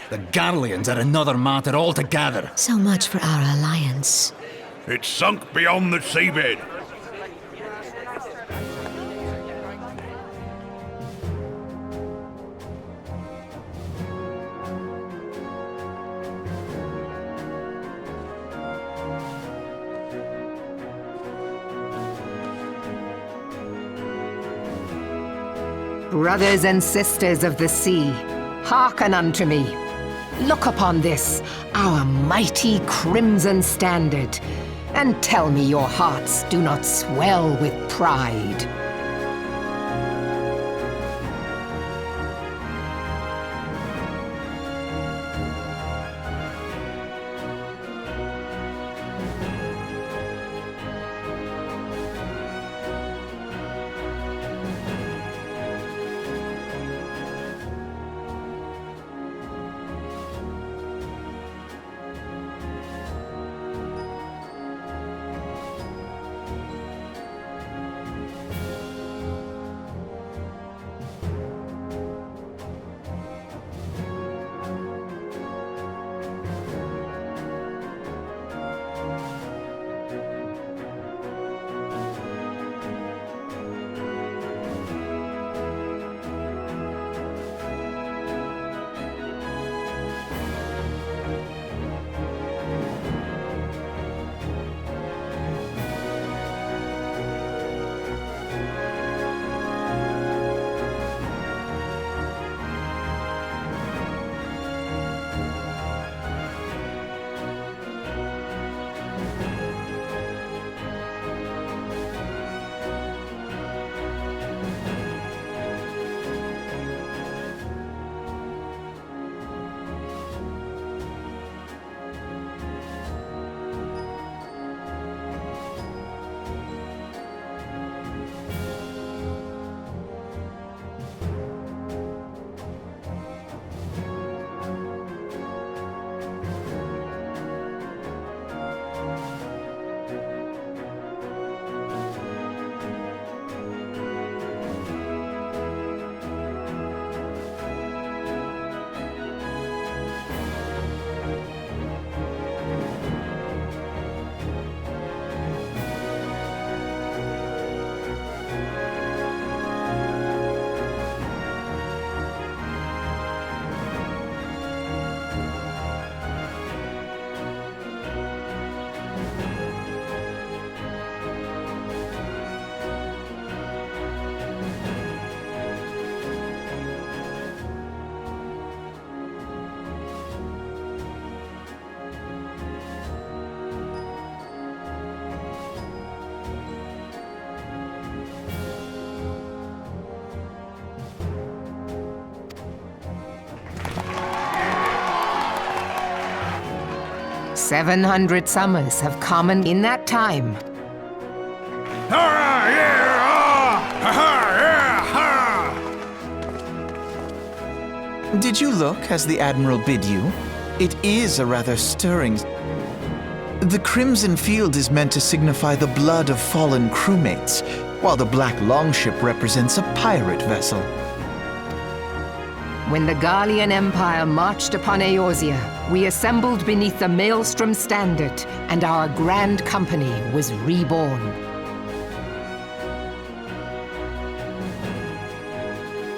The Garleans are another matter altogether. So much for our alliance. It's sunk beyond the seabed. Brothers and sisters of the sea, hearken unto me. Look upon this, our mighty crimson standard, and tell me your hearts do not swell with pride. "700 summers have come, and in that time, Hurrah! Yeah! Ah! Ha! Yeah! Ha! Did you look as the Admiral bid you? It is a rather stirring... The crimson field is meant to signify the blood of fallen crewmates, while the black longship represents a pirate vessel. when the Garlean Empire marched upon Eorzea, we assembled beneath the Maelstrom standard, and our grand company was reborn.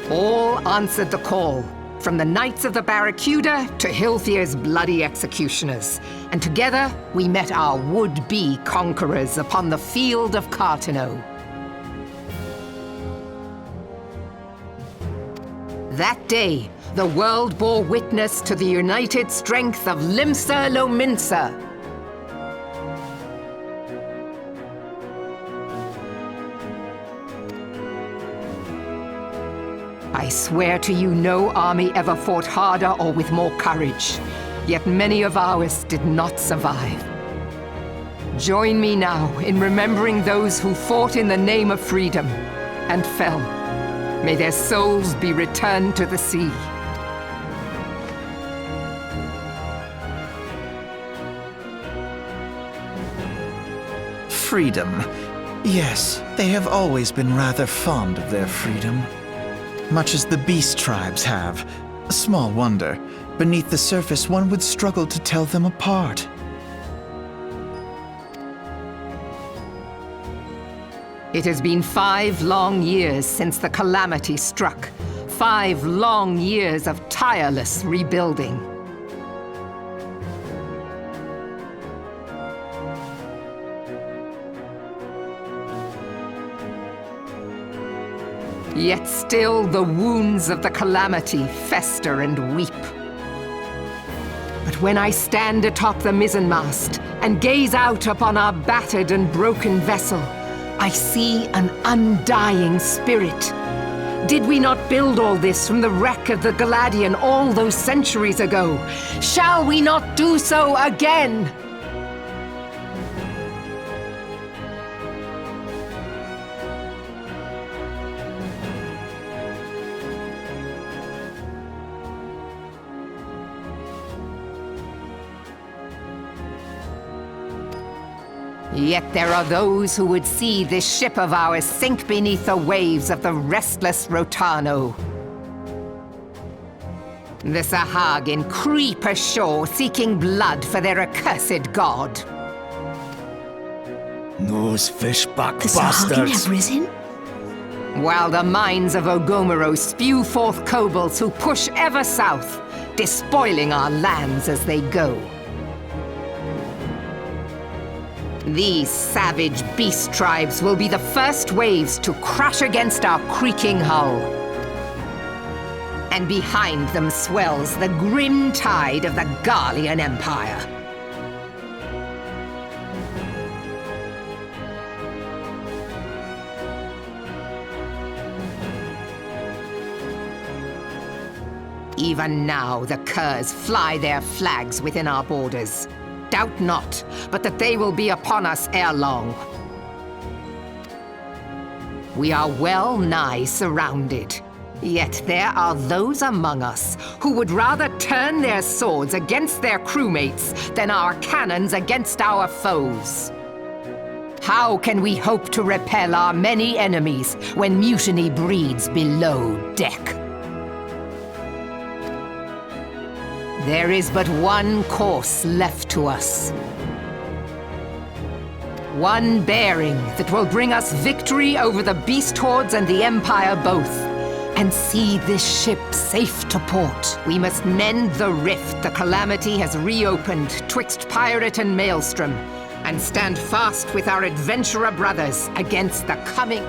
All answered the call, from the Knights of the Barracuda to Hilthier's bloody executioners, and together we met our would-be conquerors upon the field of Carteneau. That day, the world bore witness to the united strength of Limsa Lominsa. I swear to you, no army ever fought harder or with more courage, yet many of ours did not survive. Join me now in remembering those who fought in the name of freedom and fell. May their souls be returned to the sea. Freedom. Yes, they have always been rather fond of their freedom. Much as the beast tribes have. Small wonder, beneath the surface one would struggle to tell them apart. It has been 5 long years since the calamity struck. 5 long years of tireless rebuilding. Yet still the wounds of the calamity fester and weep. But when I stand atop the mizzenmast and gaze out upon our battered and broken vessel, I see an undying spirit. Did we not build all this from the wreck of the Galadian all those centuries ago? Shall we not do so again? Yet there are those who would see this ship of ours sink beneath the waves of the restless Rotano. The Sahagin creep ashore seeking blood for their accursed god. Those fishback The Sahagin bastards! have risen? While the mines of Ogomoro spew forth kobolds who push ever south, despoiling our lands as they go. These savage beast tribes will be the first waves to crash against our creaking hull. And behind them swells the grim tide of the Garlean Empire. Even now the curs fly their flags within our borders. Doubt not, but that they will be upon us ere long. We are well nigh surrounded. Yet there are those among us who would rather turn their swords against their crewmates than our cannons against our foes. How can we hope to repel our many enemies when mutiny breeds below deck? There is but one course left to us. One bearing that will bring us victory over the beast hordes and the Empire both, and see this ship safe to port. We must mend the rift the calamity has reopened twixt pirate and maelstrom, and stand fast with our adventurer brothers against the coming.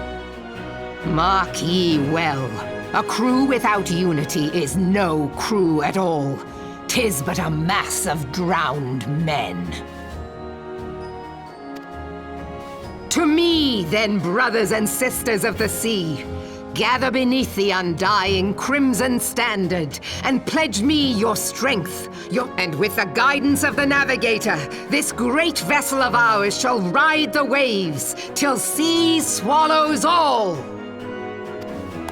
Mark ye well, a crew without unity is no crew at all. 'Tis but a mass of drowned men. To me, then, brothers and sisters of the sea, gather beneath the undying crimson standard, and pledge me your strength, and with the guidance of the navigator, this great vessel of ours shall ride the waves, till sea swallows all!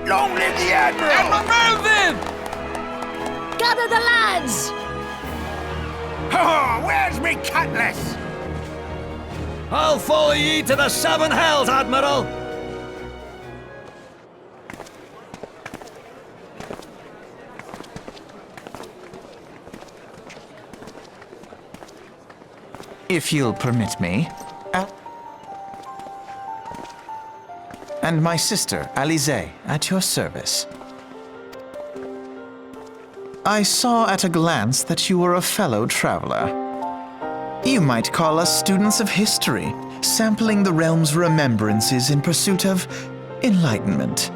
Long live the Admiral! Move them! Gather the lads! Oh, where's me cutlass? I'll follow ye to the 7 hells, Admiral! If you'll permit me. And my sister, Alize, at your service. I saw at a glance that you were a fellow traveler. You might call us students of history, sampling the realm's remembrances in pursuit of enlightenment.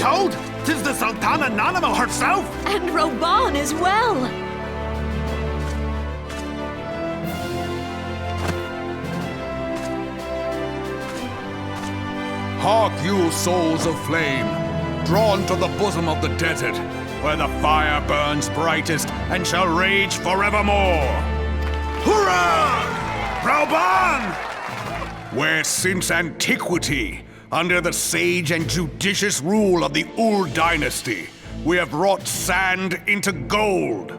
told? 'Tis the Sultana Nanamo herself! And Roban as well! Hark you, souls of flame, drawn to the bosom of the desert, where the fire burns brightest and shall rage forevermore. Hurrah! Roban! Where since antiquity, under the sage and judicious rule of the Ul dynasty, we have wrought sand into gold.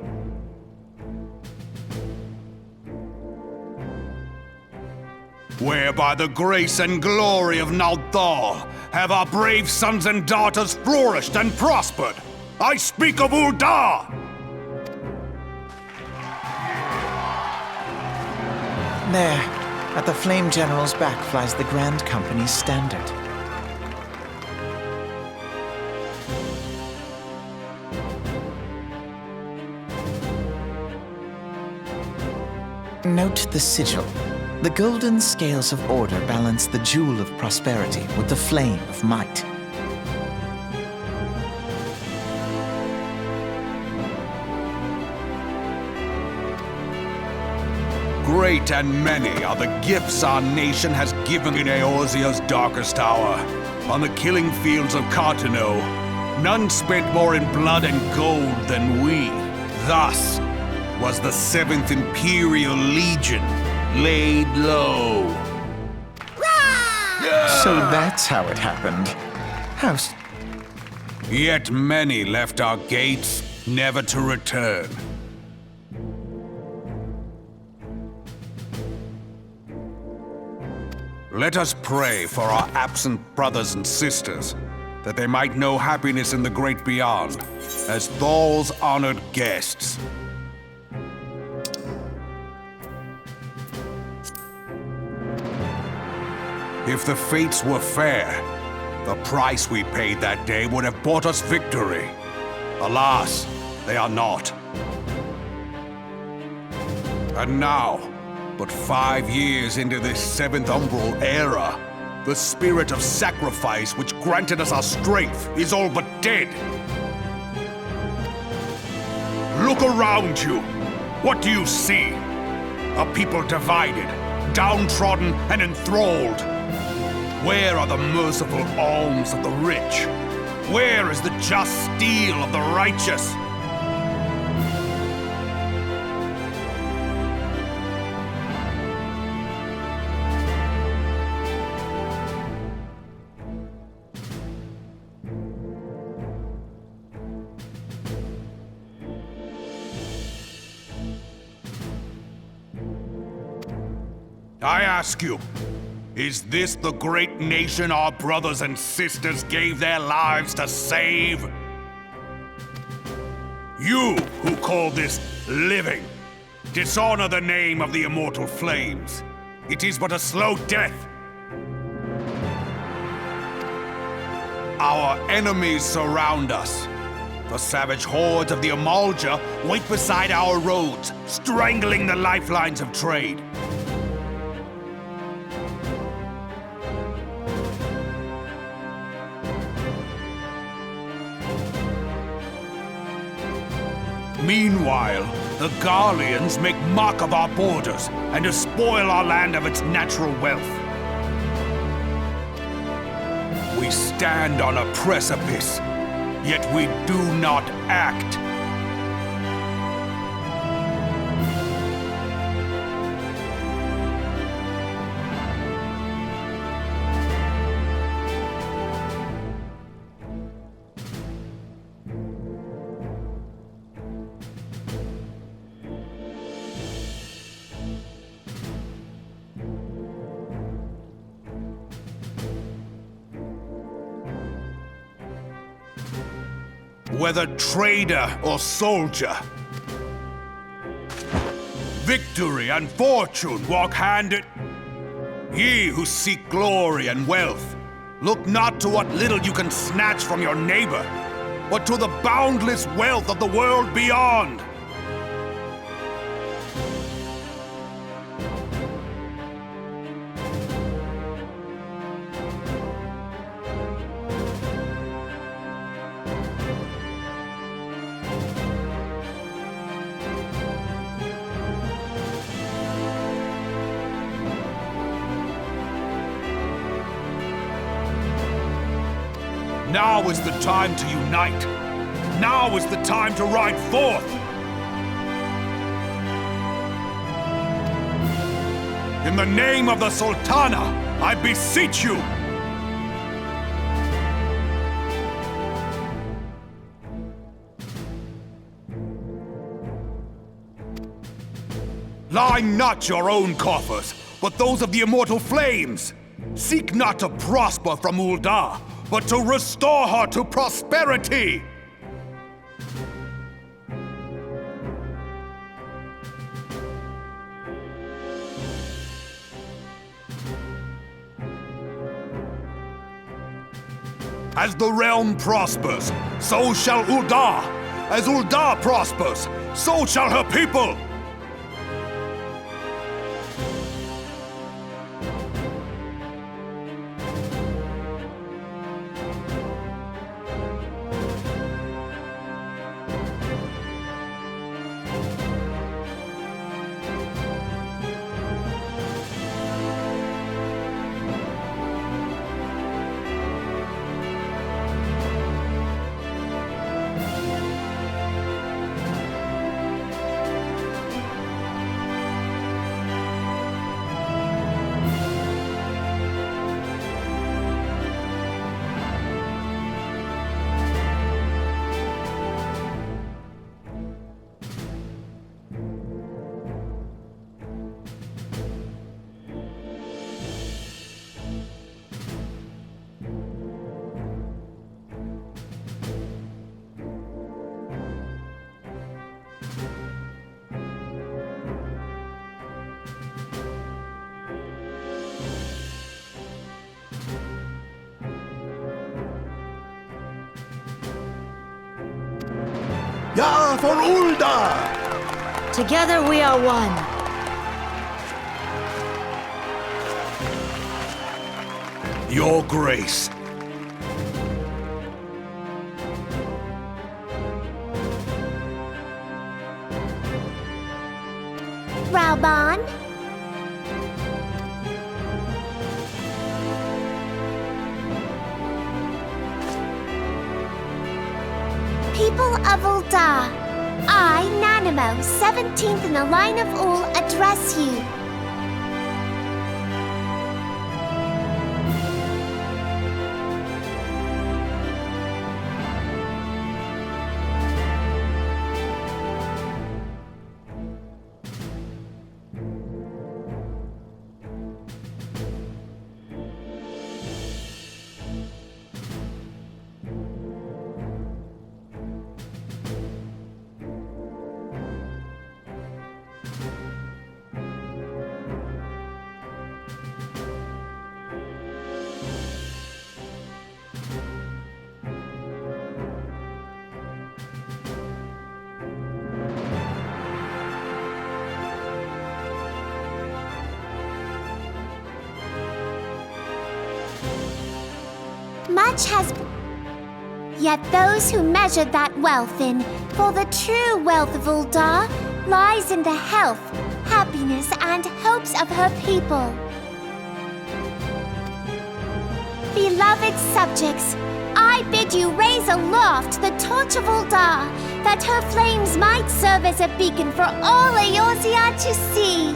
Where by the grace and glory of Nalthal have our brave sons and daughters flourished and prospered. I speak of Ul'dah! There, at the Flame General's back flies the Grand Company's standard. Note the sigil. The golden scales of order balance the jewel of prosperity with the flame of might. Great and many are the gifts our nation has given in Eorzea's darkest hour. On the killing fields of Cartano, none spent more in blood and gold than we. Thus was the 7th Imperial Legion laid low. So that's how it happened. Yet many left our gates, never to return. Let us pray for our absent brothers and sisters, that they might know happiness in the great beyond, as Thal's honored guests. If the fates were fair, the price we paid that day would have bought us victory. Alas, they are not. And now, but 5 years into this 7th Umbral era, the spirit of sacrifice which granted us our strength is all but dead. Look around you. What do you see? A people divided, downtrodden and enthralled. Where are the merciful alms of the rich? Where is the just steel of the righteous? I ask you, is this the great nation our brothers and sisters gave their lives to save? You who call this living, dishonor the name of the immortal flames. It is but a slow death. Our enemies surround us. The savage hordes of the Amalja wait beside our roads, strangling the lifelines of trade. Meanwhile, the Garleans make mock of our borders and despoil our land of its natural wealth. We stand on a precipice, yet we do not act. Whether trader or soldier, victory and fortune walk hand in. Ye who seek glory and wealth, look not to what little you can snatch from your neighbor, but to the boundless wealth of the world beyond. Now is the time to unite. Now is the time to ride forth. In the name of the Sultana, I beseech you! Line not your own coffers, but those of the immortal flames. Seek not to prosper from Ul'dah, but to restore her to prosperity! As the realm prospers, so shall Ul'dah. As Ul'dah prospers, so shall her people. Ya for Ul'dah! Together we are one. Your Grace. Raoban? People of Ul'dah, I, Nanamo, 17th in the line of Ul, address you. Much has... Yet those who measure that wealth in, for the true wealth of Ul'dah, lies in the health, happiness, and hopes of her people. Beloved subjects, I bid you raise aloft the torch of Ul'dah, that her flames might serve as a beacon for all Eorzea to see.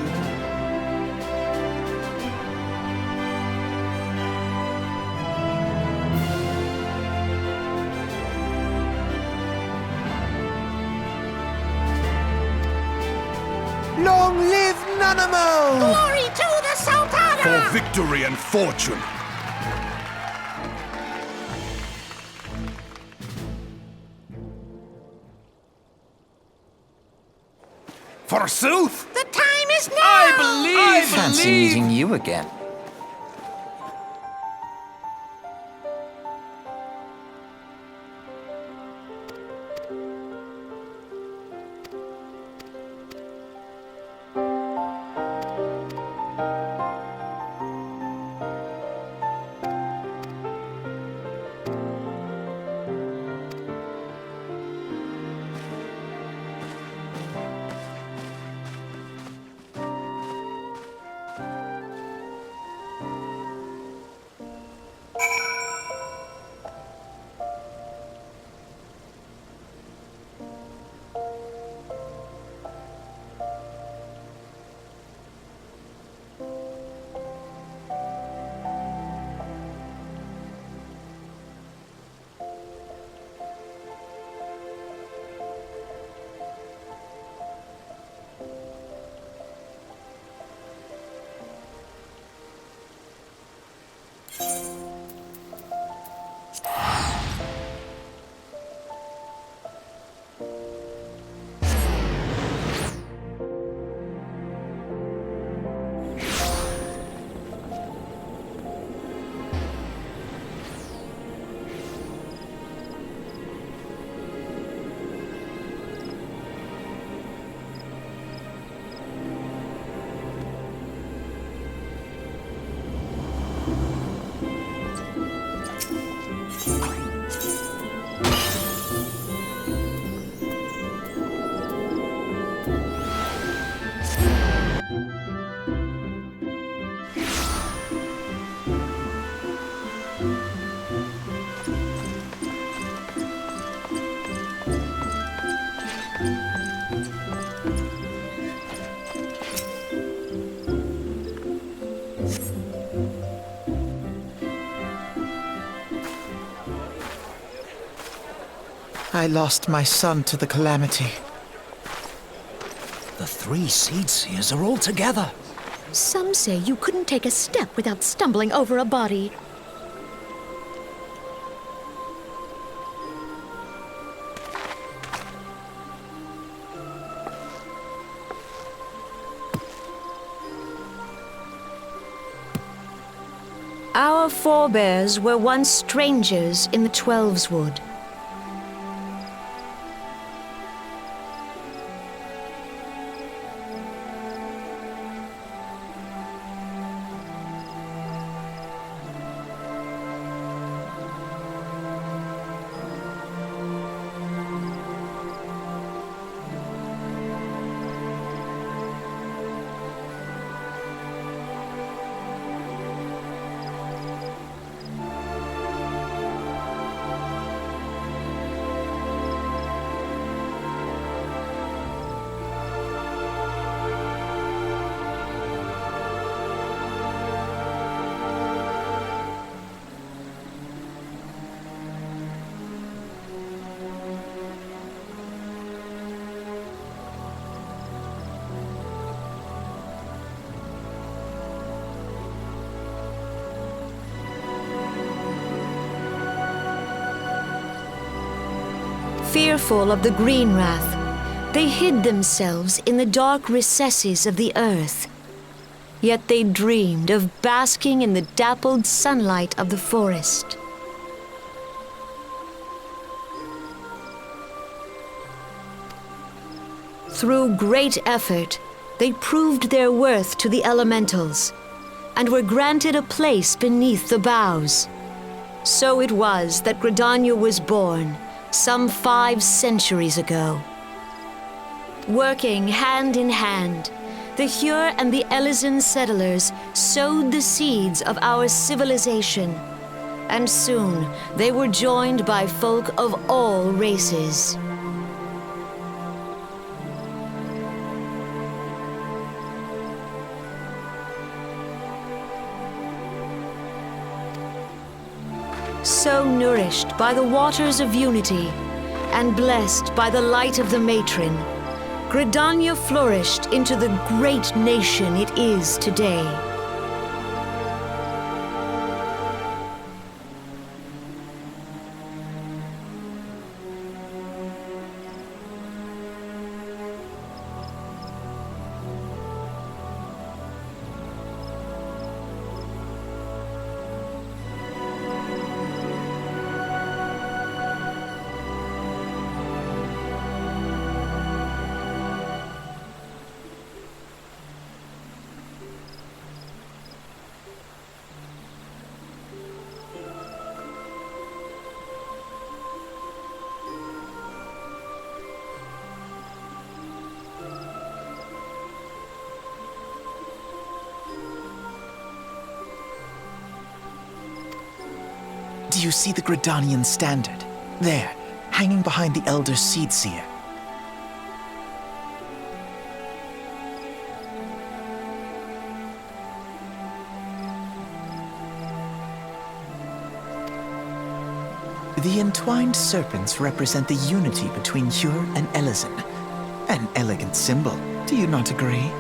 Long live Nanamo! Glory to the Sultana! For victory and fortune. Forsooth! The time is now! Fancy meeting you again. I lost my son to the calamity. The 3 seed seers are all together. Some say you couldn't take a step without stumbling over a body. Our forebears were once strangers in the Twelveswood. Fearful of the Green Wrath, they hid themselves in the dark recesses of the earth. Yet they dreamed of basking in the dappled sunlight of the forest. Through great effort, they proved their worth to the elementals, and were granted a place beneath the boughs. So it was that Gridania was born, some 5 centuries ago. Working hand in hand, the Hyur and the Elysian settlers sowed the seeds of our civilization, and soon they were joined by folk of all races. So nourished by the waters of unity, and blessed by the light of the matron, Gridania flourished into the great nation it is today. Do you see the Gridanian standard? There, hanging behind the Elder Seedseer. The entwined serpents represent the unity between Hyur and Elysian. An elegant symbol, do you not agree?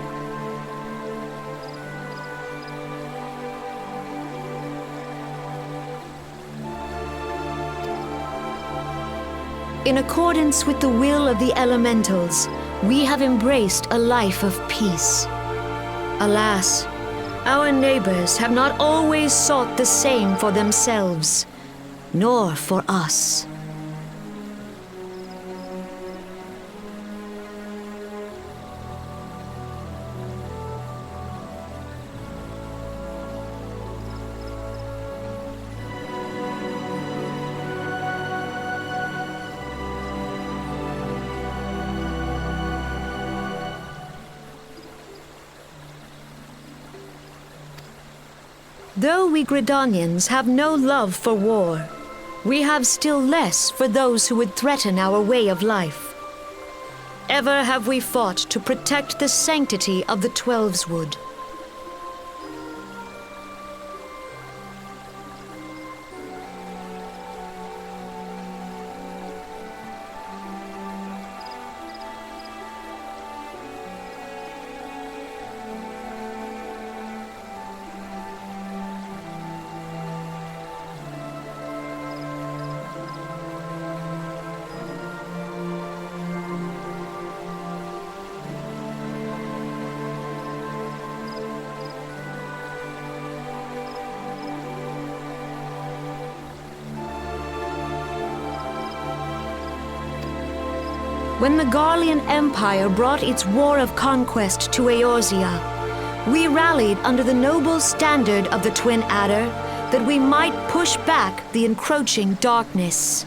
In accordance with the will of the elementals, we have embraced a life of peace. Alas, our neighbors have not always sought the same for themselves, nor for us. Though we Gridanians have no love for war, we have still less for those who would threaten our way of life. Ever have we fought to protect the sanctity of the Twelveswood. When the Garlean Empire brought its war of conquest to Eorzea, we rallied under the noble standard of the Twin Adder that we might push back the encroaching darkness.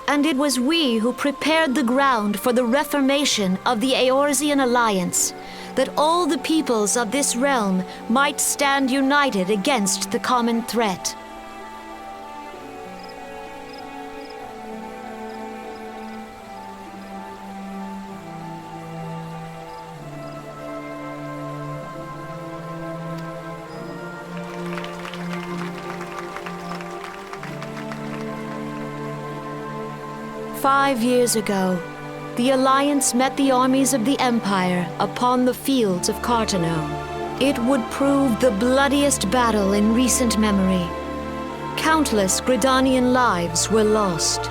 And it was we who prepared the ground for the reformation of the Eorzean Alliance, that all the peoples of this realm might stand united against the common threat. "5 years ago, the Alliance met the armies of the Empire upon the fields of Carteneau. It would prove the bloodiest battle in recent memory. Countless Gridanian lives were lost.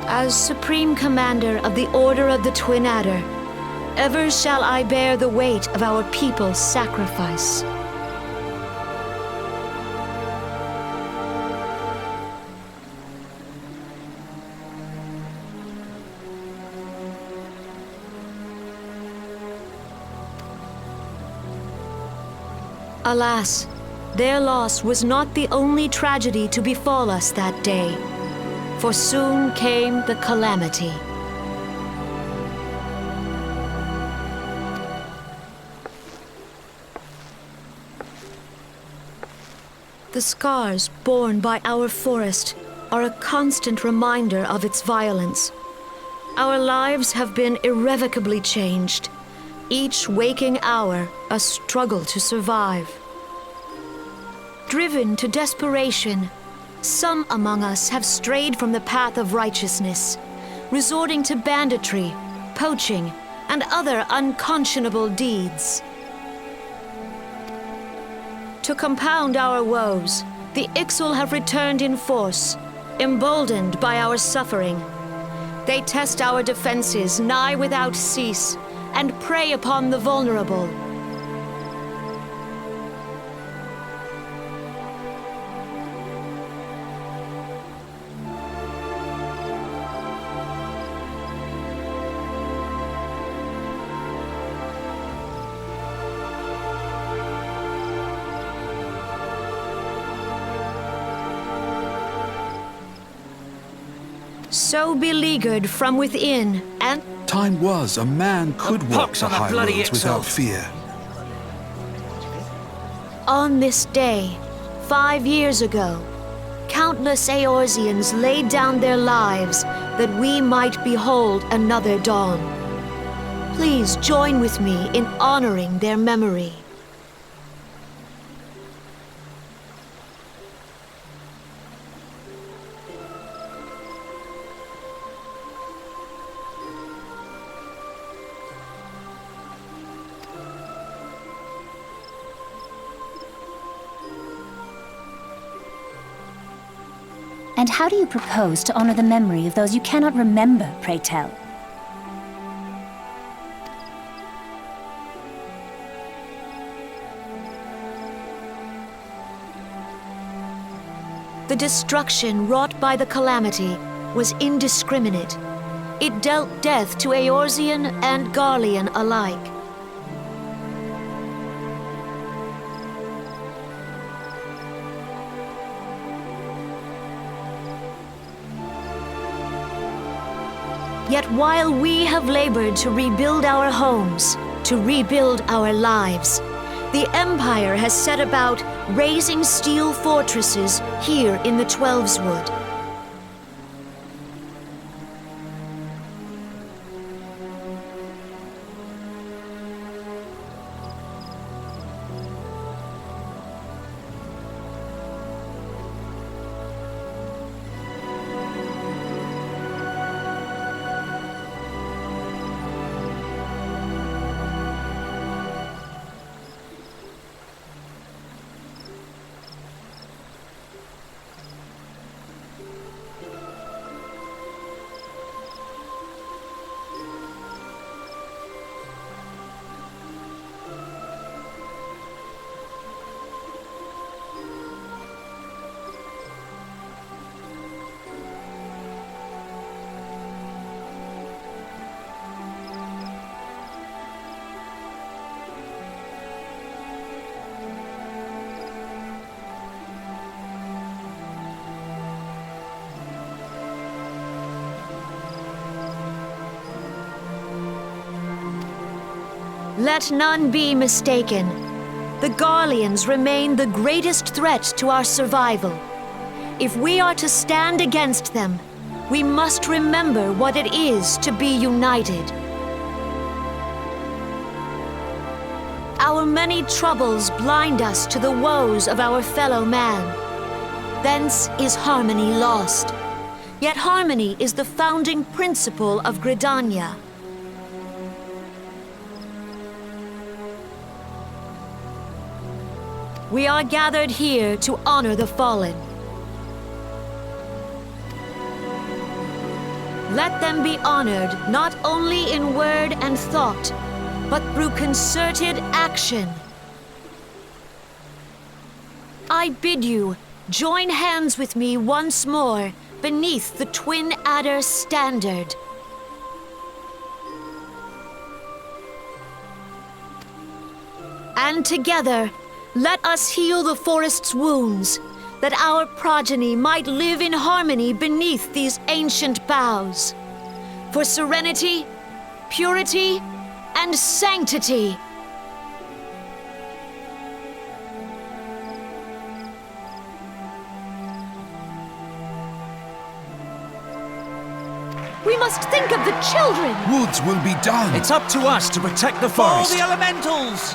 As Supreme Commander of the Order of the Twin Adder, ever shall I bear the weight of our people's sacrifice. Alas, their loss was not the only tragedy to befall us that day, for soon came the calamity. The scars borne by our forest are a constant reminder of its violence. Our lives have been irrevocably changed, each waking hour a struggle to survive. Driven to desperation, some among us have strayed from the path of righteousness, resorting to banditry, poaching, and other unconscionable deeds. To compound our woes, the Ixal have returned in force, emboldened by our suffering. They test our defenses nigh without cease, and prey upon the vulnerable. So beleaguered from within, and Time was a man could walk pox the on the high bloody roads Ixal. without fear. on this day, 5 years ago, countless Eorzeans laid down their lives that we might behold another dawn. Please join with me in honoring their memory. And how do you propose to honor the memory of those you cannot remember, pray tell? The destruction wrought by the calamity was indiscriminate. It dealt death to Eorzean and Garlean alike. Yet while we have labored to rebuild our homes, to rebuild our lives, the Empire has set about raising steel fortresses here in the Twelveswood. Let none be mistaken. The Garleans remain the greatest threat to our survival. If we are to stand against them, we must remember what it is to be united. Our many troubles blind us to the woes of our fellow man. Thence is harmony lost. Yet harmony is the founding principle of Gridania. We are gathered here to honor the fallen. Let them be honored not only in word and thought, but through concerted action. I bid you, join hands with me once more beneath the Twin Adder standard. And together, let us heal the forest's wounds, that our progeny might live in harmony beneath these ancient boughs. For serenity, purity, and sanctity. We must think of the children! Woods will be done. It's up to us to protect the For forest. the elementals!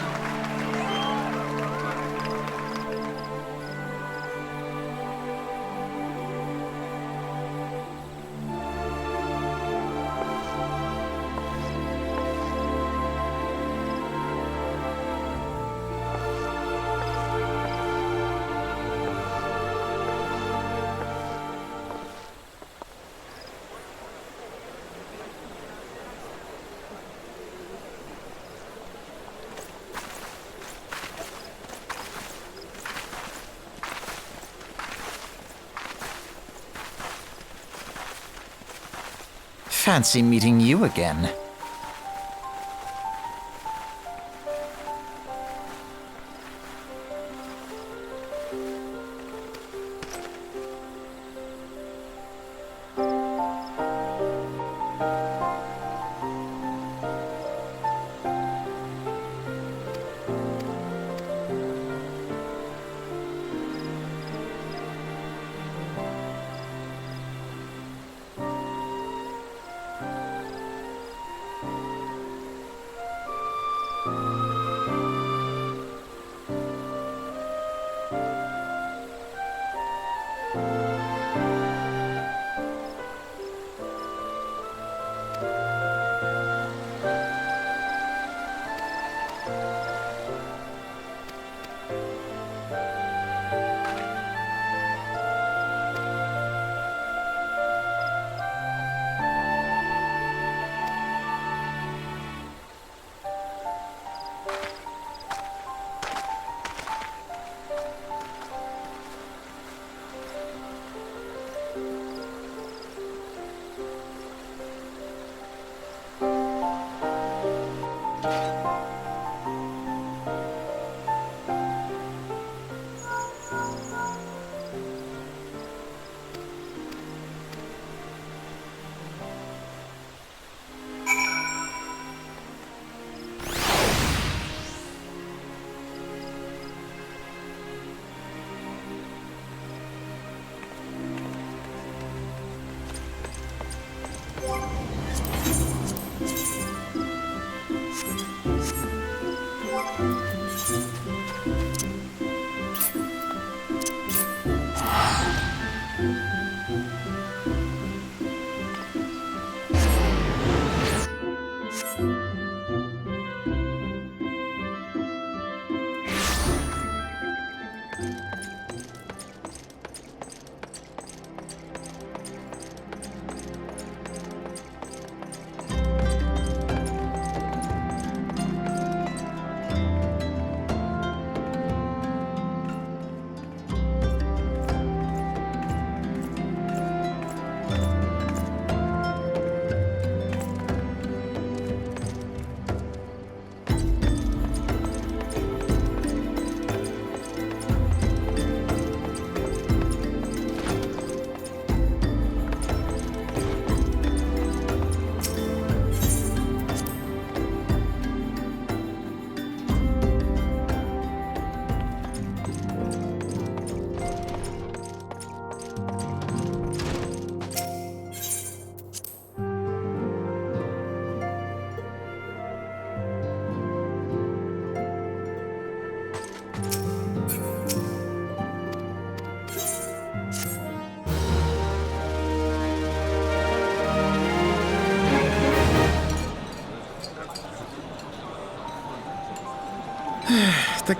Fancy meeting you again.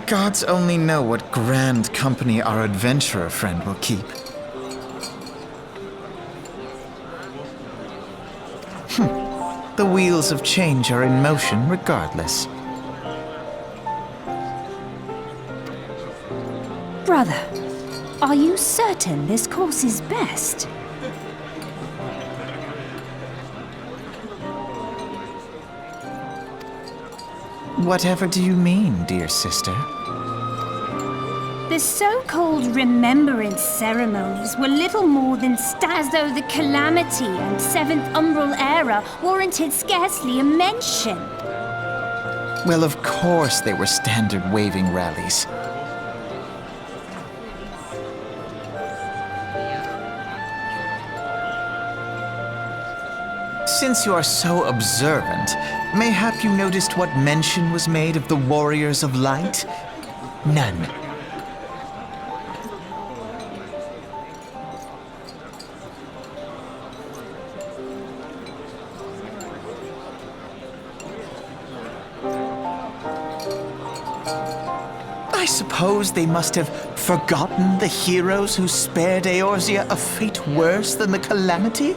Gods only know what grand company our adventurer friend will keep. The wheels of change are in motion regardless. Brother, are you certain this course is best? Whatever do you mean, dear sister? The so-called remembrance ceremonies were little more than as though the Calamity and Seventh Umbral Era warranted scarcely a mention. Well, of course they were standard waving rallies. Since you are so observant, mayhap you noticed what mention was made of the Warriors of Light? None. I suppose they must have forgotten the heroes who spared Eorzea a fate worse than the Calamity?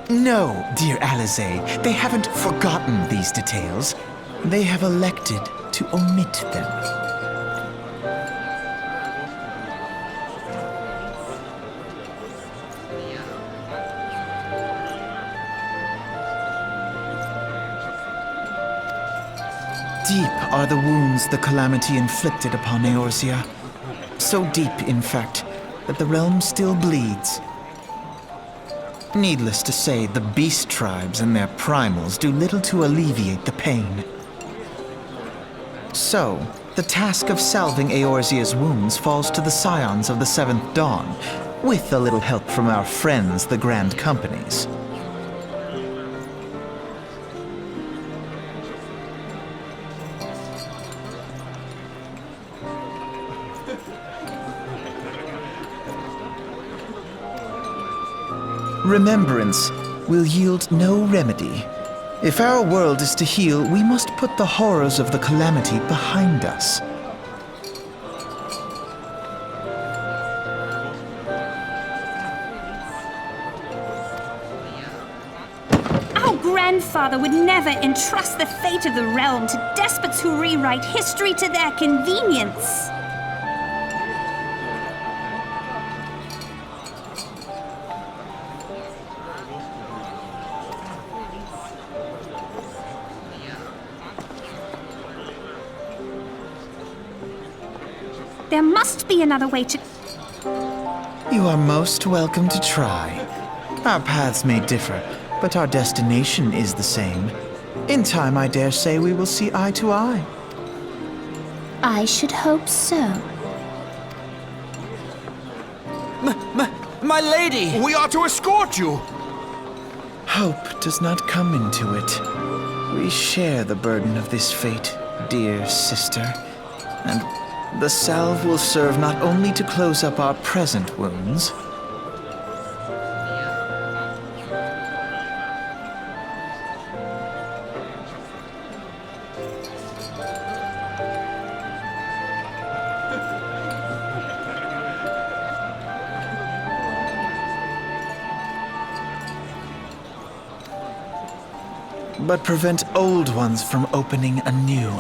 No, dear Alizé, they haven't forgotten these details. They have elected to omit them. Deep are the wounds the Calamity inflicted upon Eorzea. So deep, in fact, that the realm still bleeds. Needless to say, the beast tribes and their primals do little to alleviate the pain. So, the task of salving Eorzea's wounds falls to the scions of the Seventh Dawn, with a little help from our friends, the Grand Companies. Remembrance will yield no remedy. If our world is to heal, we must put the horrors of the Calamity behind us. Our grandfather would never entrust the fate of the realm to despots who rewrite history to their convenience. There must be another way to... You are most welcome to try. Our paths may differ, but our destination is the same. In time, I dare say we will see eye to eye. I should hope so. My lady! We are to escort you! Hope does not come into it. We share the burden of this fate, dear sister. And the salve will serve not only to close up our present wounds, but prevent old ones from opening anew.